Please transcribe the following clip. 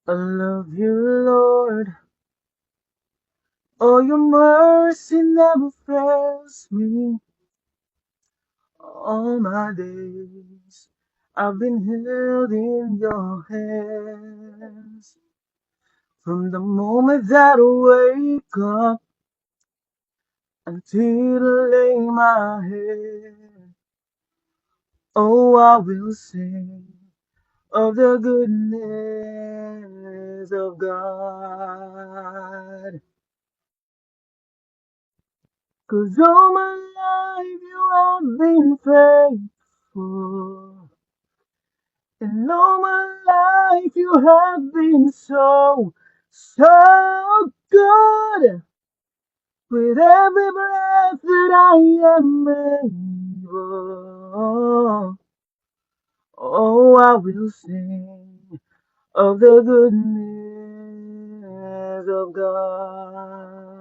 I love you, Lord. Oh, your mercy never fails me. All my days I've been held in your hands. From the moment that I wake up until I lay my head, oh, I will sing of the goodness of God. 'Cause all my life you have been faithful. And all my life you have been so, so good. With every breath that I am able, oh, I will sing of the goodness of God.